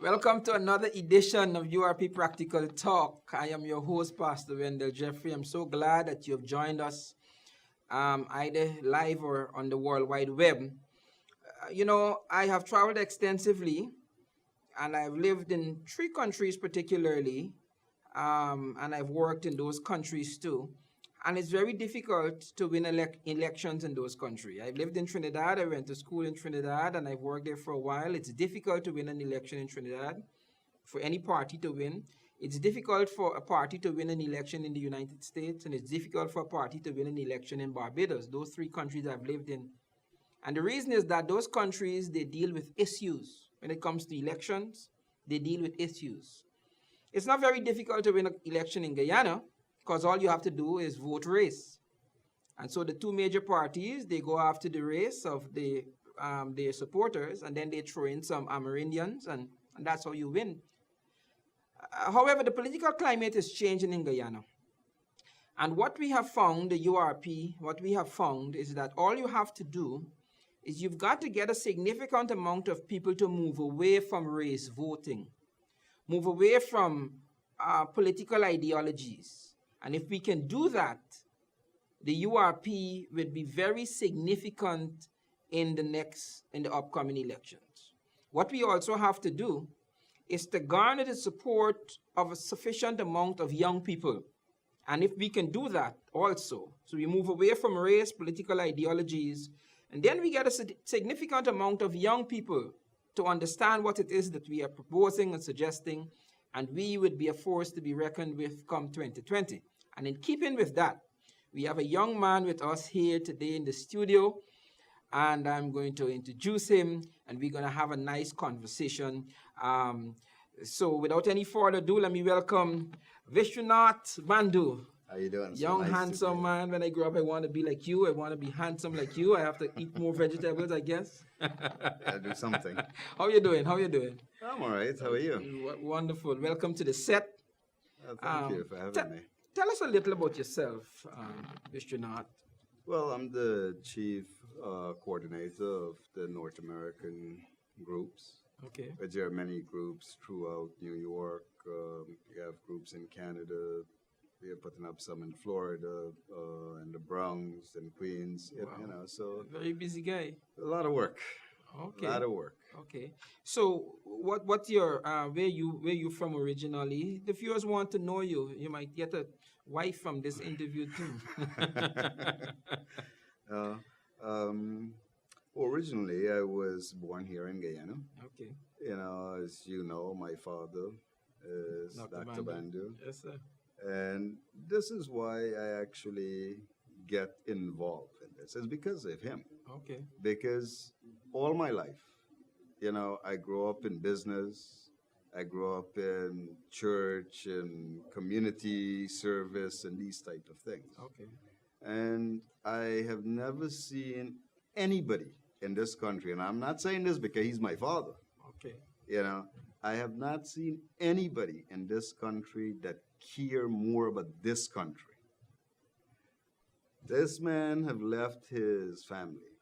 Welcome to another edition of URP Practical Talk. I am your host, Pastor Wendell Jeffrey. I'm so glad that you have joined us either live or on the World Wide Web. I have traveled extensively and I've lived in 3 countries particularly, and I've worked in those countries too. And it's very difficult to win elections in those countries. I've lived in Trinidad, I went to school in Trinidad, and I've worked there for a while. It's difficult to win an election in Trinidad, for any party to win. It's difficult for a party to win an election in the United States, and it's difficult for a party to win an election in Barbados. Those 3 countries I've lived in. And the reason is that those countries, they deal with issues. When it comes to elections, they deal with issues. It's not very difficult to win an election in Guyana, because all you have to do is vote race. And so the 2 major parties, they go after the race of their supporters, and then they throw in some Amerindians, and that's how you win. However, the political climate is changing in Guyana. And what we have found, the URP, what we have found is that all you have to do is you've got to get a significant amount of people to move away from race voting, move away from political ideologies. And if we can do that, the URP will be very significant in the upcoming elections. What we also have to do is to garner the support of a sufficient amount of young people. And if we can do that also, so we move away from race, political ideologies, and then we get a significant amount of young people to understand what it is that we are proposing and suggesting, and we would be a force to be reckoned with come 2020. And in keeping with that, we have a young man with us here today in the studio, and I'm going to introduce him, and we're going to have a nice conversation. So without any further ado, let me welcome Vishwanauth Bandhu. How you doing? Young, nice handsome man. When I grow up, I want to be like you. I want to be handsome like you. I have to eat more vegetables, I guess. Gotta do something. How you doing? How you doing? I'm all right. How are you? Wonderful. Welcome to the set. Thank you for having me. Tell us a little about yourself, Vishwanauth. Well, I'm the chief coordinator of the North American groups. Okay. There are many groups throughout New York. We have groups in Canada. We are putting up some in Florida, and the Bronx and Queens. Wow. So very busy guy. A lot of work. Okay. A lot of work. Okay. So what's your where you from originally? The viewers want to know you. You might get a wife from this interview too. Originally, I was born here in Guyana. Okay. As you know, my father is Dr. Bandu. Yes, sir. And this is why I actually get involved in this. It's because of him. Okay. Because all my life, I grew up in business. I grew up in church and community service and these type of things. Okay. And I have never seen anybody in this country, and I'm not saying this because he's my father. Okay. I have not seen anybody in this country that care more about this country. This man have left his family.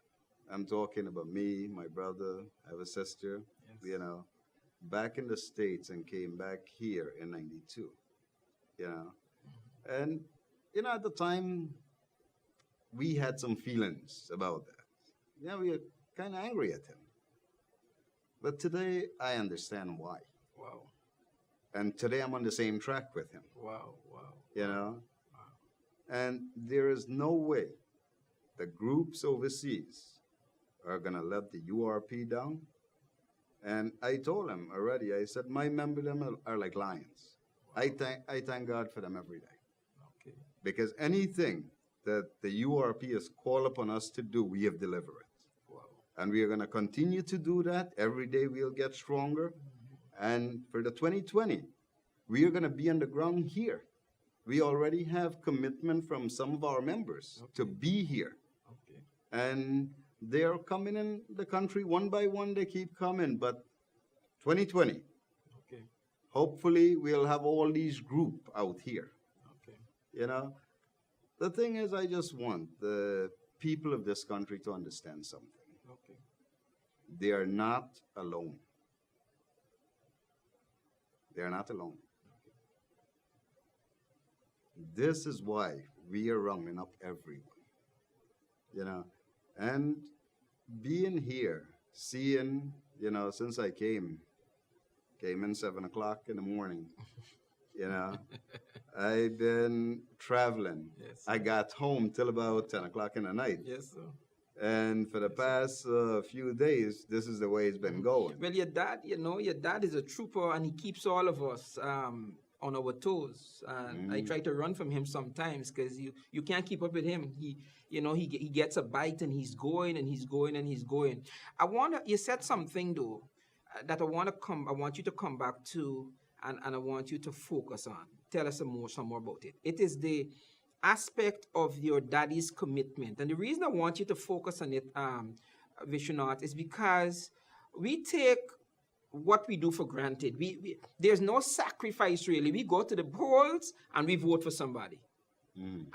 I'm talking about me, my brother, I have a sister, yes. Back in the States and came back here in 92, Mm-hmm. And, at the time, we had some feelings about that. We were kind of angry at him. But today, I understand why. Wow. And today, I'm on the same track with him. Wow. Wow. And there is no way the groups overseas are going to let the URP down. And I told him already, I said, my members are like lions. Wow. I thank God for them every day. Okay. Because anything that the URP has called upon us to do, we have delivered it. Wow. And we are going to continue to do that. Every day we'll get stronger. Mm-hmm. And for the 2020, we are going to be on the ground here. We already have commitment from some of our members to be here. Okay. And they are coming in the country one by one. They keep coming. But 2020, hopefully we'll have all these groups out here. Okay. The thing is, I just want the people of this country to understand something. Okay. They are not alone. They're not alone. This is why we are rounding up everyone, you know, and being here, seeing, since I came in 7 o'clock in the morning, I've been traveling. Yes. I got home till about 10 o'clock in the night. Yes, sir. And for the past few days, this is the way it's been going. Well, your dad is a trooper, and he keeps all of us on our toes. And I try to run from him sometimes because you can't keep up with him. He gets a bite and he's going and he's going and he's going. You said something though that I want you to come back to, and I want you to focus on. Tell us some more about it. It is the aspect of your daddy's commitment. And the reason I want you to focus on it, Vishwanauth, is because we take what we do for granted. There's no sacrifice really. We go to the polls and we vote for somebody.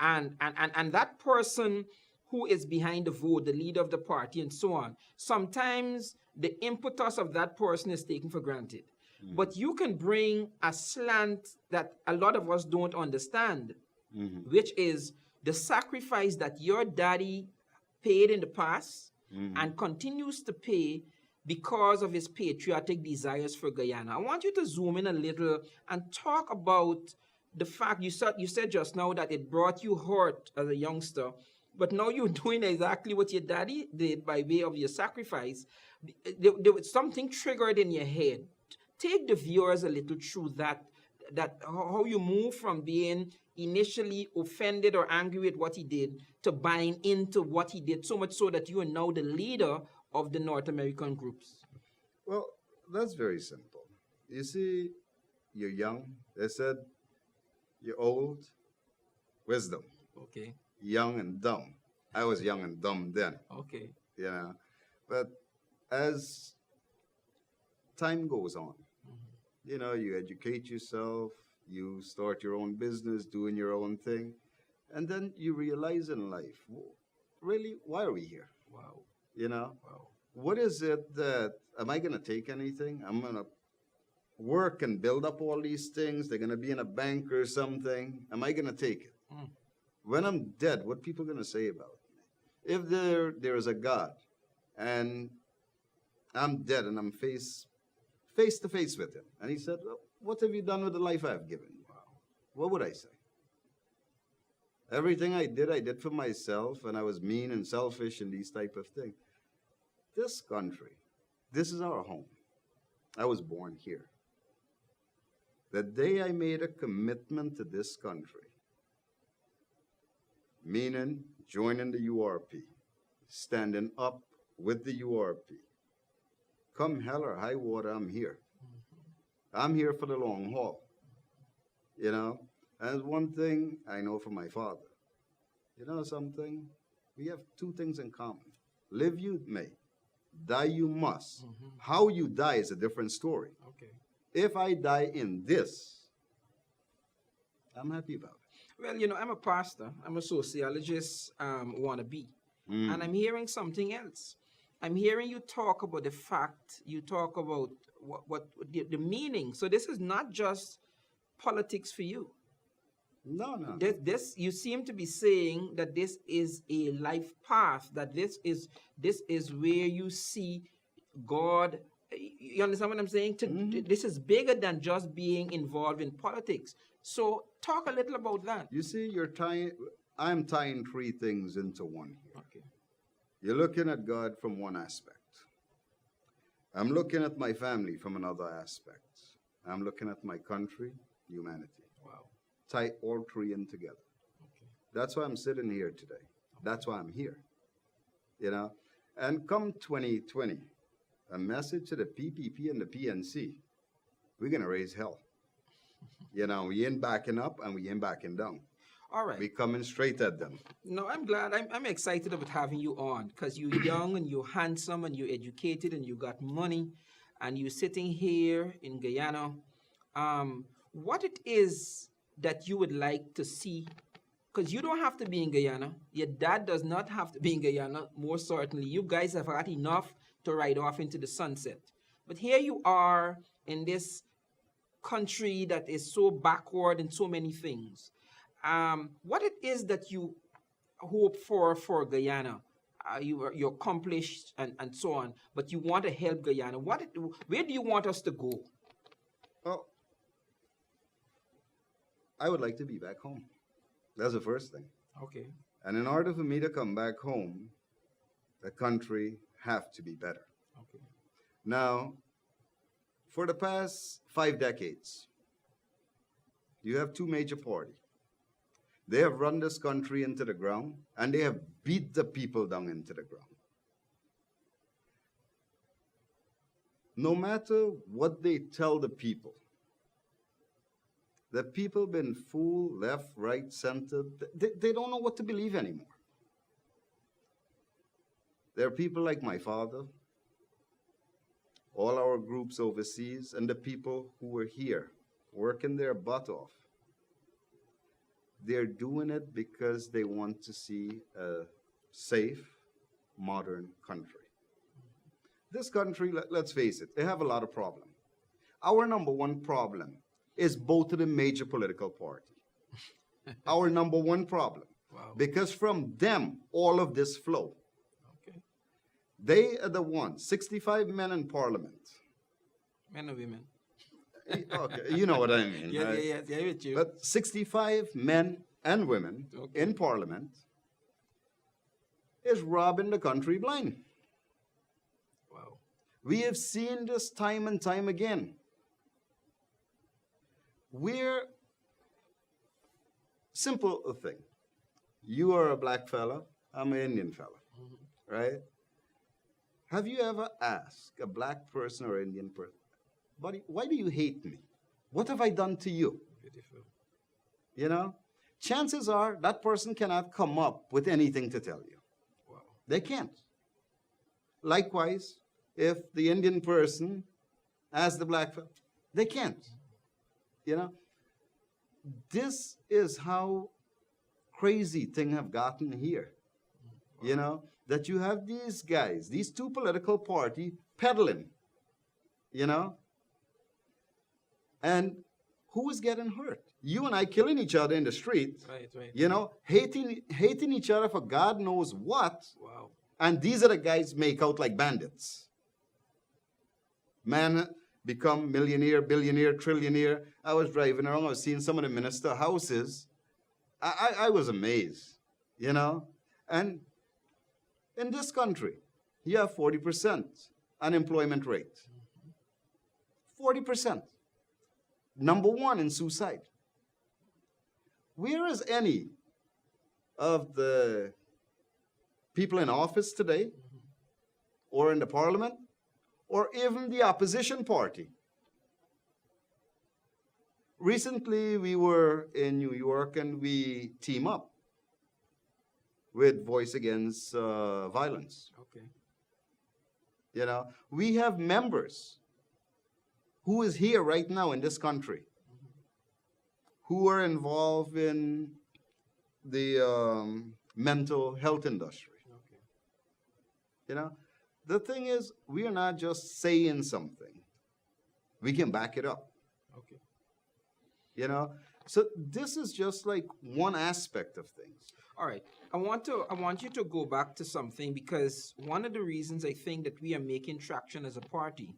And that person who is behind the vote, the leader of the party and so on, sometimes the impetus of that person is taken for granted. But you can bring a slant that a lot of us don't understand, which is the sacrifice that your daddy paid in the past and continues to pay because of his patriotic desires for Guyana. I want you to zoom in a little and talk about the fact you said just now that it brought you hurt as a youngster, but now you're doing exactly what your daddy did by way of your sacrifice. There was something triggered in your head. Take the viewers a little through that how you move from being initially offended or angry with what he did to buying into what he did, so much so that you are now the leader of the North American groups. Well, that's very simple. You see, you're young. They said you're old, wisdom. Okay. Young and dumb. I was young and dumb then. Okay. But as time goes on, you educate yourself, you start your own business, doing your own thing, and then you realize in life, really, why are we here? Wow. Wow. What is it that, am I going to take anything? I'm going to work and build up all these things. They're going to be in a bank or something. Am I going to take it? When I'm dead, what people going to say about me? If there is a God and I'm dead and I'm face to face with him, and he said, well, what have you done with the life I've given you? Wow. What would I say? Everything I did for myself, and I was mean and selfish and these type of things. This country, this is our home. I was born here. The day I made a commitment to this country, meaning joining the URP, standing up with the URP, come hell or high water, I'm here. I'm here for the long haul. And one thing I know from my father. Something? We have two things in common. Live you may, die you must. How you die is a different story. Okay. If I die in this, I'm happy about it. Well, I'm a pastor. I'm a sociologist, wannabe. And I'm hearing something else. I'm hearing you talk about the fact, you talk about what the meaning. So this is not just politics for you. No. This you seem to be saying that this is a life path, that this is where you see God. You understand what I'm saying? This is bigger than just being involved in politics. So talk a little about that. You see, I'm tying three things into one here. Okay. You're looking at God from one aspect. I'm looking at my family from another aspect. I'm looking at my country, humanity. Wow. Tie all three in together. Okay. That's why I'm sitting here today. Okay. That's why I'm here. And come 2020, a message to the PPP and the PNC, we're going to raise hell. We ain't backing up and we ain't backing down. All right. We coming straight at them. No, I'm glad. I'm excited about having you on because you're young and you're handsome and you're educated and you got money and you're sitting here in Guyana. What it is that you would like to see, because you don't have to be in Guyana. Your dad does not have to be in Guyana, more certainly. You guys have got enough to ride off into the sunset. But here you are in this country that is so backward in so many things. What it is that you hope for Guyana? You accomplished and so on, but you want to help Guyana. Where do you want us to go? Well, I would like to be back home. That's the first thing. Okay. And in order for me to come back home, the country have to be better. Okay. Now, for the past 5 decades, you have two major parties. They have run this country into the ground, and they have beat the people down into the ground. No matter what they tell the people been fooled, left, right, center. They don't know what to believe anymore. There are people like my father, all our groups overseas, and the people who were here working their butt off. They're doing it because they want to see a safe, modern country. This country, let's face it, they have a lot of problems. Our number one problem is both of the major political parties. Our number one problem. Wow. Because from them, all of this flow. Okay. They are the ones, 65 men in parliament. Men or women? Okay, you know what I mean. Yeah, right? yeah, with you. But 65 men and women in parliament is robbing the country blind. Wow. We have seen this time and time again. We're simple thing. You are a black fella, I'm an Indian fella, right? Have you ever asked a black person or Indian person, buddy, why do you hate me? What have I done to you? Beautiful. You know, chances are that person cannot come up with anything to tell you. Wow. They can't. Likewise, if the Indian person asks the black fella, they can't. You know, this is how crazy things have gotten here. Wow. You know, that you have these guys, these two political parties peddling, you know, and who is getting hurt? You and I killing each other in the street, right. You know, hating each other for God knows what. Wow. And these are the guys make out like bandits. Man become millionaire, billionaire, trillionaire. I was driving around, I was seeing some of the minister houses. I was amazed, you know. And in this country, you have 40% unemployment rate. 40%. Number one in suicide. Where is any of the people in office today, or in the parliament, or even the opposition party? Recently, we were in New York and we team up with Voice Against Violence. Okay. You know, we have members who is here right now in this country who are involved in the mental health industry. Okay. You know, the thing is, we are not just saying something. We can back it up. Okay. You know, so this is just like one aspect of things. All right. I want you to go back to something, because one of the reasons I think that we are making traction as a party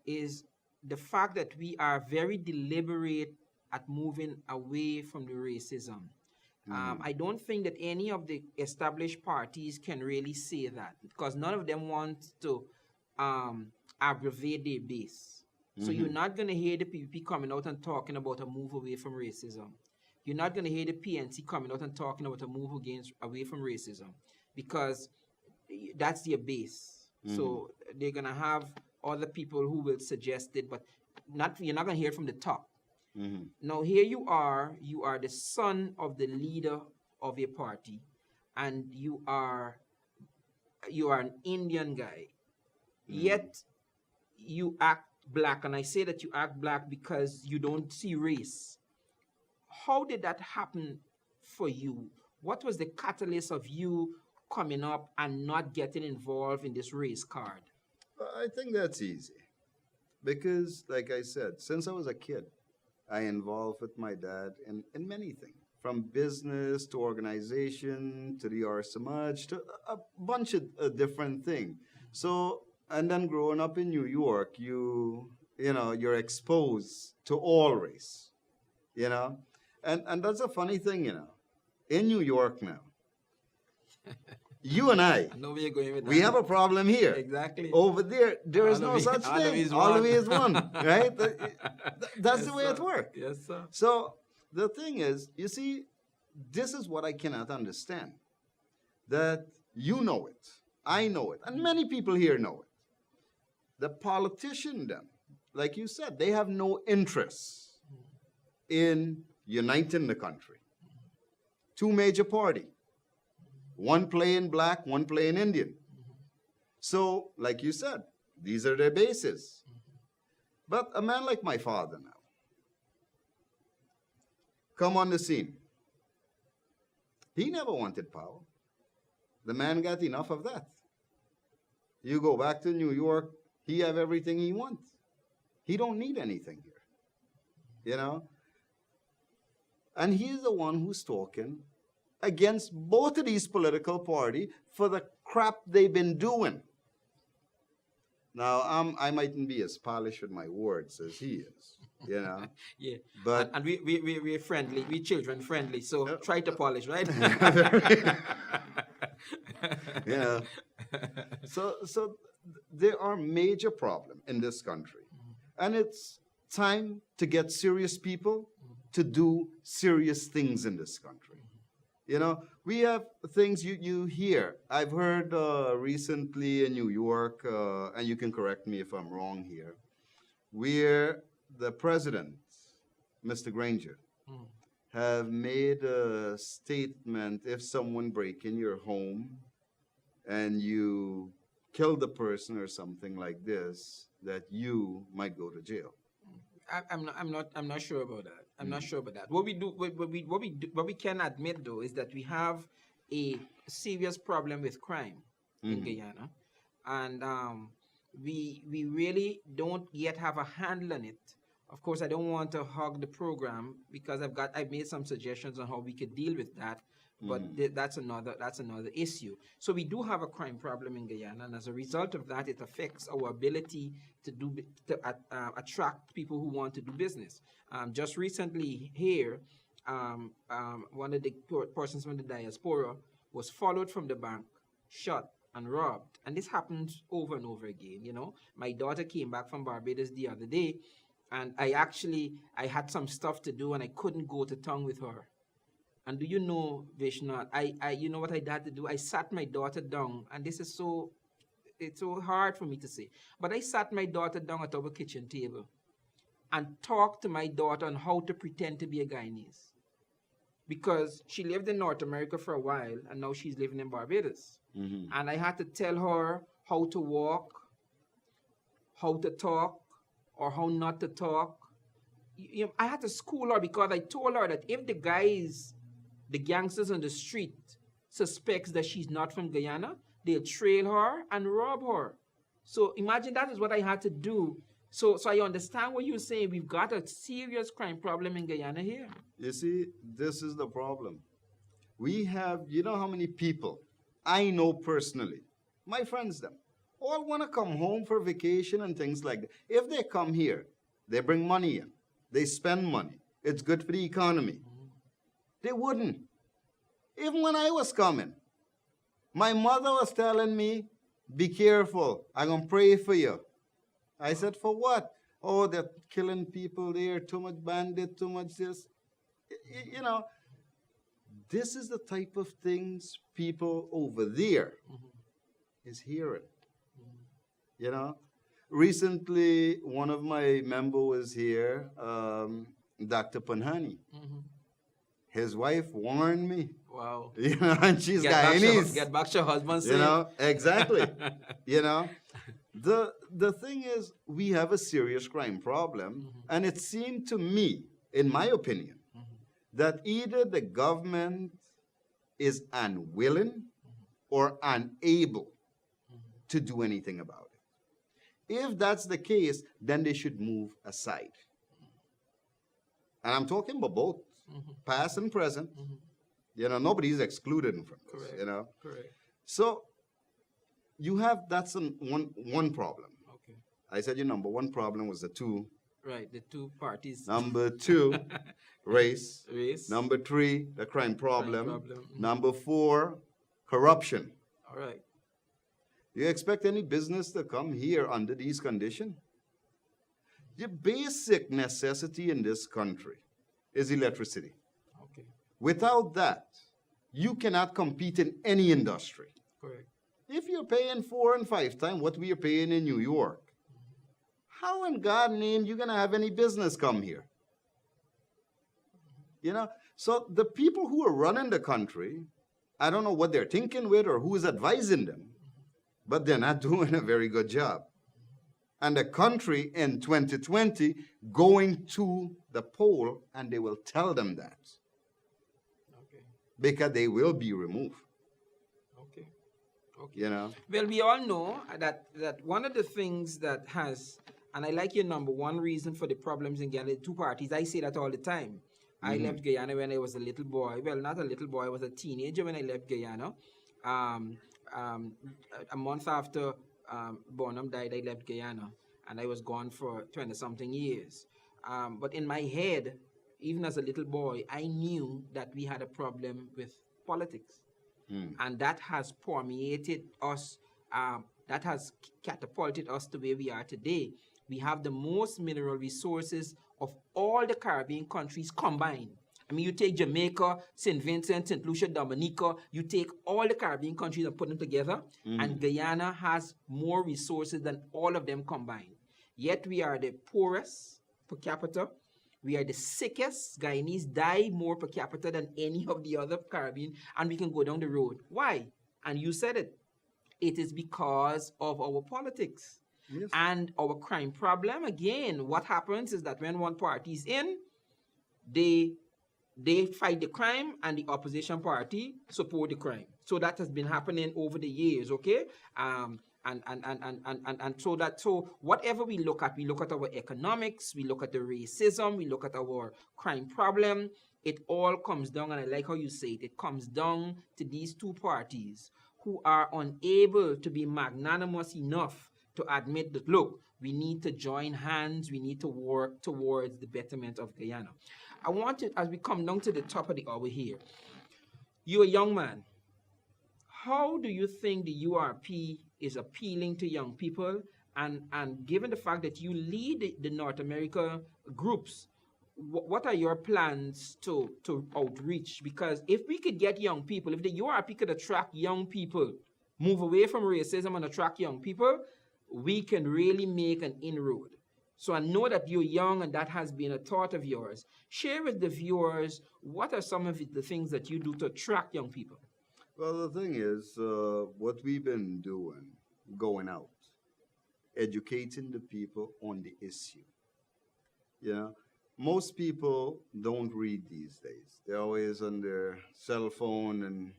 is the fact that we are very deliberate at moving away from the racism. I don't think that any of the established parties can really say that, because none of them want to aggravate their base. So you're not going to hear the PPP coming out and talking about a move away from racism. You're not going to hear the PNC coming out and talking about a move away from racism, because that's their base. So they're going to have other people who will suggest it, but you're not going to hear it from the top. Now here you are the son of the leader of a party, and you are an Indian guy, yet you act black. And I say that you act black because you don't see race. How did that happen for you? What was the catalyst of you coming up and not getting involved in this race card? I think that's easy. Because, like I said, since I was a kid, I involved with my dad in many things, from business to organization to the R Samaj to a bunch of different things. So, and then growing up in New York, you're exposed to all race, you know, and that's a funny thing, in New York now. You and I know where you're going with we that. have a problem here. Exactly. Over there, there is no such thing. Always one, right? That's Yes, the way sir. it works. Yes, sir. So the thing is, you see, this is what I cannot understand. That you know it, I know it, and many people here know it. The politician, then, like you said, they have no interest in uniting the country. Two major parties. One playing black, one playing Indian. So, like you said, these are their bases. But a man like my father now, come on the scene. He never wanted power. The man got enough of that. You go back to New York, he have everything he wants. He don't need anything here, And he's the one who's talking against both of these political parties for the crap they've been doing. Now, I mightn't be as polished with my words as he is, Yeah. But and we're friendly, we children friendly, so try to polish, right? So there are major problems in this country. And it's time to get serious people to do serious things in this country. We have things you hear. I've heard recently in New York, and you can correct me if I'm wrong here, where the president, Mr. Granger, have made a statement: if someone break in your home and you kill the person or something like this, that you might go to jail. I'm not sure about that. I'm not sure about that. What we can admit though is that we have a serious problem with crime in Guyana, and we really don't yet have a handle on it. Of course, I don't want to hog the program because I've made some suggestions on how we could deal with that, but that's another issue. So we do have a crime problem in Guyana, and as a result of that, it affects our ability to attract people who want to do business. Just recently here, one of the persons from the diaspora was followed from the bank, shot, and robbed. And this happens over and over again. My daughter came back from Barbados the other day, and I had some stuff to do, and I couldn't go to town with her. And do you know, Vishnu, you know what I had to do? I sat my daughter down, and this is it's so hard for me to say, but I sat my daughter down at our kitchen table and talked to my daughter on how to pretend to be a Guyanese. Because she lived in North America for a while, and now she's living in Barbados. And I had to tell her how to walk, how to talk, or how not to talk. I had to school her because I told her that if the gangsters on the street suspects that she's not from Guyana, they'll trail her and rob her. So imagine that is what I had to do. So I understand what you're saying. We've got a serious crime problem in Guyana here. You see, this is the problem. We have, how many people I know personally, my friends them, all want to come home for vacation and things like that. If they come here, they bring money in. They spend money. It's good for the economy. They wouldn't. Even when I was coming, my mother was telling me, be careful, I'm going to pray for you. I said, for what? Oh, they're killing people there, too much bandit, too much this. This is the type of things people over there is hearing. Recently, one of my members was here, Dr. Panhani. His wife warned me. Wow. And she's Guyanese. Get back to your husband. Exactly. The thing is, we have a serious crime problem, and it seemed to me, in my opinion, that either the government is unwilling or unable to do anything about it. If that's the case, then they should move aside. And I'm talking about both past and present. Nobody's excluded from this, Correct. Correct. So that's one problem. Okay. I said your number one problem was the two. Right, the two parties. Number two, race. Race. Number three, the crime problem. Crime problem. Number four, corruption. All right. Do you expect any business to come here under these conditions? The basic necessity in this country is electricity. Okay. Without that, you cannot compete in any industry. Correct. If you're paying 4 and 5 times what we are paying in New York, how in God's name you going to have any business come here? So the people who are running the country, I don't know what they're thinking with or who is advising them, but they're not doing a very good job. And the country in 2020 going to the poll, and they will tell them that. Okay. Because they will be removed. Okay. Okay. Well, we all know that one of the things that has, and I like your number one reason for the problems in Guyana, the two parties, I say that all the time. I left Guyana when I was a little boy. Well, not a little boy, I was a teenager when I left Guyana. A month after Bonham died, I left Guyana, and I was gone for 20-something years. But in my head, even as a little boy, I knew that we had a problem with politics. And that has permeated us, that has catapulted us to where we are today. We have the most mineral resources of all the Caribbean countries combined. I mean, you take Jamaica, St. Vincent, St. Lucia, Dominica, you take all the Caribbean countries and put them together, and Guyana has more resources than all of them combined. Yet we are the poorest per capita. We are the sickest. Guyanese die more per capita than any of the other Caribbean, and we can go down the road. Why? And you said it. It is because of our politics. Yes. And our crime problem. Again, what happens is that when one party is in, they fight the crime, and the opposition party support the crime. So that has been happening over the years, okay? And so whatever we look at our economics, we look at the racism, we look at our crime problem, it all comes down, and I like how you say it comes down to these two parties who are unable to be magnanimous enough to admit that, look, we need to join hands, we need to work towards the betterment of Guyana. I want to, as we come down to the top of the hour here, you're a young man. How do you think the URP is appealing to young people? And given the fact that you lead the North America groups, what are your plans to outreach? Because if we could get young people, if the URP could attract young people, move away from racism and attract young people, we can really make an inroad. So I know that you're young and that has been a thought of yours. Share with the viewers, what are some of the things that you do to attract young people? Well, the thing is, what we've been doing, going out, educating the people on the issue. Most people don't read these days. They're always on their cell phone and,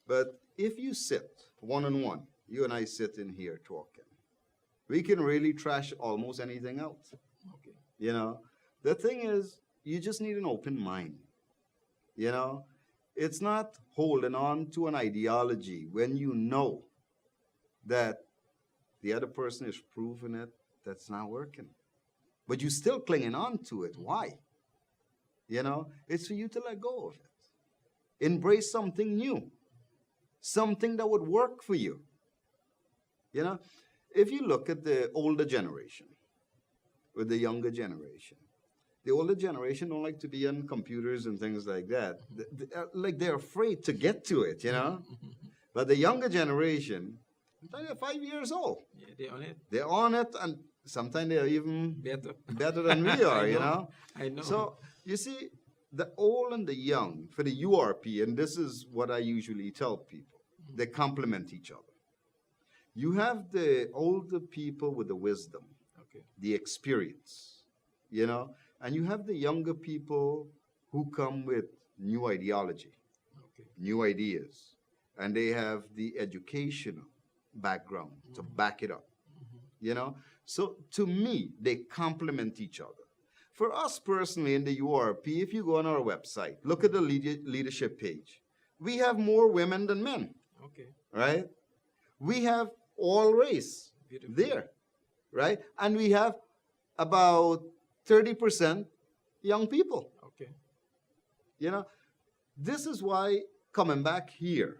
but if you sit one-on-one, you and I sit in here talking, we can really trash almost anything out. Okay. The thing is, you just need an open mind. It's not holding on to an ideology when you know that the other person is proving it that's not working. But you're still clinging on to it. Why? It's for you to let go of it. Embrace something new. Something that would work for you. If you look at the older generation with the younger generation, the older generation don't like to be on computers and things like that. They're afraid to get to it, But the younger generation, they're 5 years old. Yeah, they're on it. They're on it, and sometimes they're even better than we are, I know. So, you see, the old and the young, for the URP, and this is what I usually tell people, they complement each other. You have the older people with the wisdom, the experience, and you have the younger people who come with new ideology, new ideas, and they have the educational background to back it up. you know. So to me, they complement each other. For us personally in the URP, if you go on our website, look at the leadership page. We have more women than men. Okay. Right? We have all race there, right? And we have about 30% young people. Okay. You know, this is why coming back here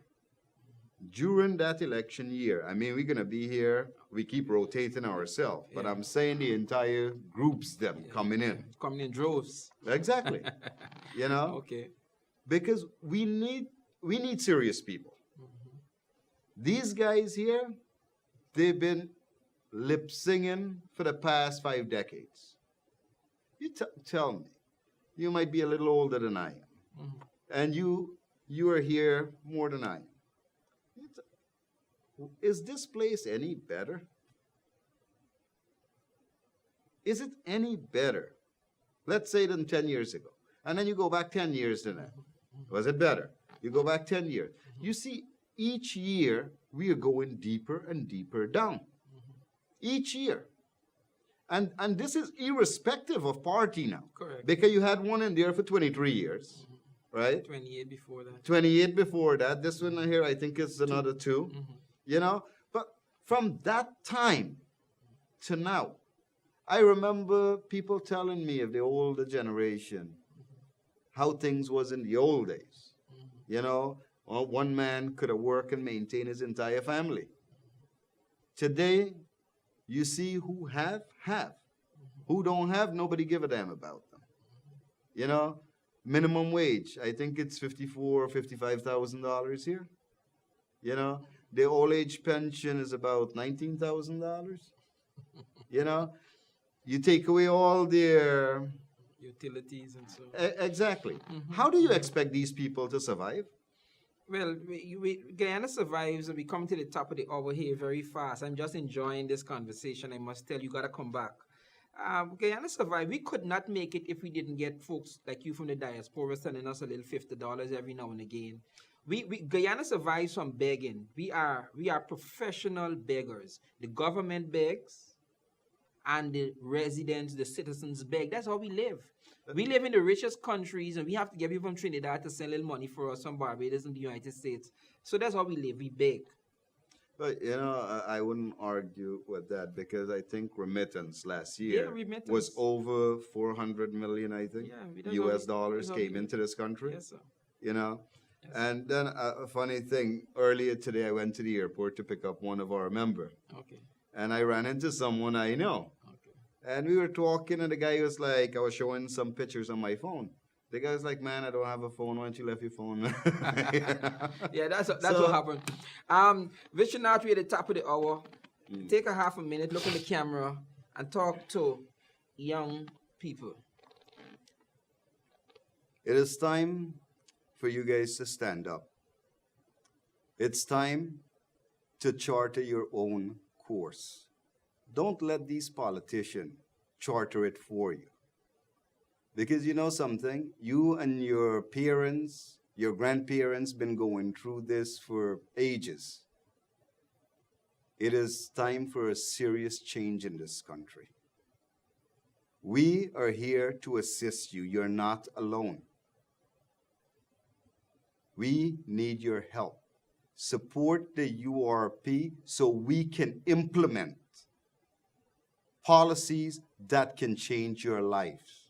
during that election year, I mean, we're going to be here, we keep rotating ourselves, but I'm saying the entire groups them coming in. Coming in droves. Exactly. You know? Okay. Because we need serious people. These guys here, they've been lip singing for the past 5 decades. You tell me, you might be a little older than I am, and you are here more than I am. Is this place any better? Is it any better? Let's say than 10 years ago. And then you go back 10 years to that. Was it better? You go back 10 years. You see, each year, we are going deeper and deeper down. Each year. And this is irrespective of party now. Correct. Because you had one in there for 23 years, right? 28 before that. 28 before that. This one here, I think, is another 2. You know? But from that time to now, I remember people telling me of the older generation how things was in the old days. You know? Well, one man could have worked and maintained his entire family. Today, you see who have. Who don't have, nobody give a damn about them. You know, minimum wage, I think it's $54,000 or $55,000 here. You know, the old age pension is about $19,000. You know, you take away all their utilities and so. Exactly. How do you expect these people to survive? Well, Guyana survives, and we come to the top of the hour here very fast. I'm just enjoying this conversation. I must tell you, got to come back. Guyana survived. We could not make it if we didn't get folks like you from the diaspora sending us a little $50 every now and again. Guyana survives from begging. We are professional beggars. The government begs, and the residents, the citizens beg. That's how we live. We live in the richest countries, and we have to get people from Trinidad to send a little money for us from Barbados and the United States. So that's how we live. We beg. But, you know, I wouldn't argue with that, because I think remittance last year was over 400 million, I think, US dollars came into this country. Yes, sir. You know? Yes. And then a funny thing, earlier today I went to the airport to pick up one of our members. Okay. And I ran into someone I know. And we were talking, and the guy was like, I was showing some pictures on my phone. The guy was like, man, I don't have a phone. Why don't you left your phone? Yeah, that's what happened. Vishwanauth, we're at the top of the hour. Take a half a minute, look in the camera, and talk to young people. It is time for you guys to stand up. It's time to charter your own course. Don't let these politicians charter it for you. Because you know something? You and your parents, your grandparents been going through this for ages. It is time for a serious change in this country. We are here to assist you. You're not alone. We need your help. Support the URP so we can implement policies that can change your life.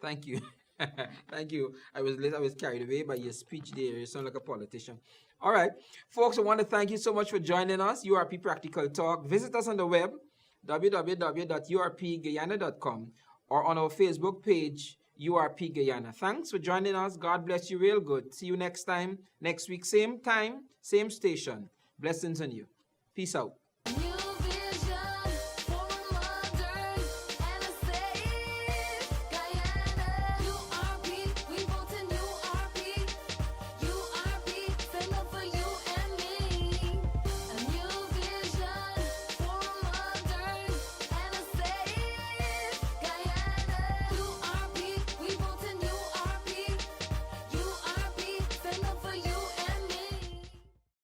Thank you. Thank you. I was carried away by your speech there. You sound like a politician. All right. Folks, I want to thank you so much for joining us, URP Practical Talk. Visit us on the web, www.urpguyana.com, or on our Facebook page, URP Guyana. Thanks for joining us. God bless you real good. See you next time, next week, same time, same station. Blessings on you. Peace out.